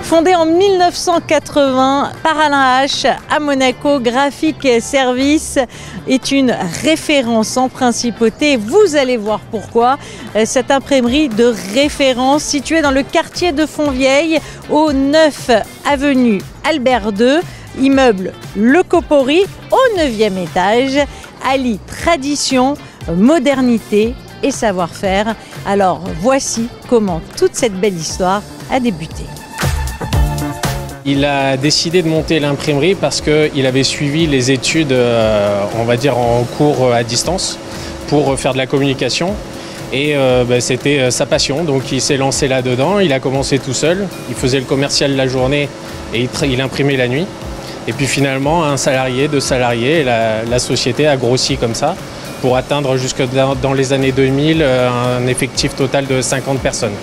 Fondé en 1980 par Alain H à Monaco, Graphic Service est une référence en principauté. Vous allez voir pourquoi. Cette imprimerie de référence située dans le quartier de Fontvieille, au 9 avenue Albert II, immeuble Le Copori, au 9e étage, allie tradition, modernité et savoir-faire. Alors voici comment toute cette belle histoire a débuté. Il a décidé de monter l'imprimerie parce qu'il avait suivi les études, on va dire, en cours à distance pour faire de la communication. Et c'était sa passion, donc il s'est lancé là-dedans. Il a commencé tout seul, il faisait le commercial la journée et il imprimait la nuit. Et puis finalement, un salarié, 2 salariés, et la société a grossi comme ça pour atteindre jusque dans les années 2000 un effectif total de 50 personnes.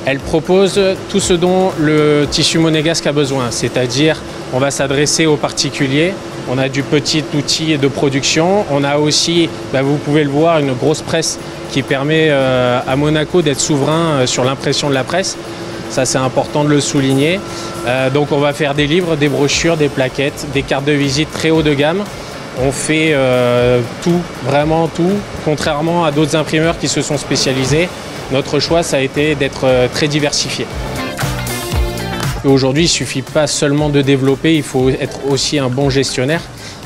Elle propose tout ce dont le tissu monégasque a besoin, c'est-à-dire on va s'adresser aux particuliers, on a du petit outil de production, on a aussi, vous pouvez le voir, une grosse presse qui permet à Monaco d'être souverain sur l'impression de la presse. Ça, c'est important de le souligner. Donc on va faire des livres, des brochures, des plaquettes, des cartes de visite très haut de gamme. On fait tout, vraiment tout, contrairement à d'autres imprimeurs qui se sont spécialisés. Notre choix, ça a été d'être très diversifié. Aujourd'hui, il ne suffit pas seulement de développer, il faut être aussi un bon gestionnaire,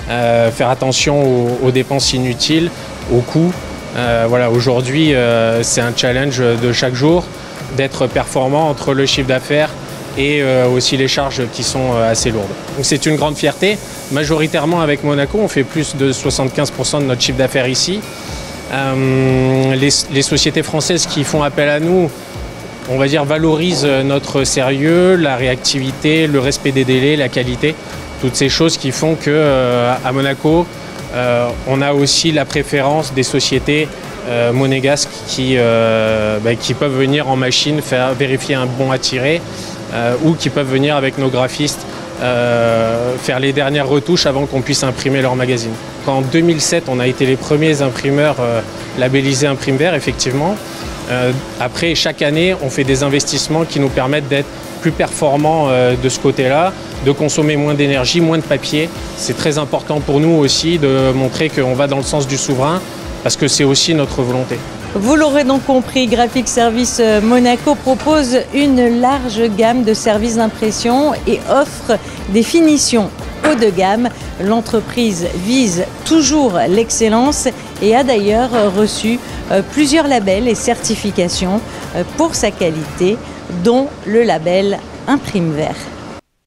faire attention aux dépenses inutiles, aux coûts. Voilà, aujourd'hui, c'est un challenge de chaque jour d'être performant entre le chiffre d'affaires et aussi les charges qui sont assez lourdes. Donc c'est une grande fierté. Majoritairement avec Monaco, on fait plus de 75% de notre chiffre d'affaires ici. Les sociétés françaises qui font appel à nous, on va dire, valorisent notre sérieux, la réactivité, le respect des délais, la qualité. Toutes ces choses qui font qu'à Monaco, on a aussi la préférence des sociétés monégasques qui peuvent venir en machine vérifier un bon à tirer ou qui peuvent venir avec nos graphistes faire les dernières retouches avant qu'on puisse imprimer leur magazine. En 2007, on a été les premiers imprimeurs labellisés Imprime Vert, effectivement. Après, chaque année, on fait des investissements qui nous permettent d'être plus performants de ce côté-là, de consommer moins d'énergie, moins de papier. C'est très important pour nous aussi de montrer qu'on va dans le sens du souverain, parce que c'est aussi notre volonté. Vous l'aurez donc compris, Graphic Service Monaco propose une large gamme de services d'impression et offre des finitions haut de gamme. L'entreprise vise toujours l'excellence et a d'ailleurs reçu plusieurs labels et certifications pour sa qualité, dont le label Imprime Vert.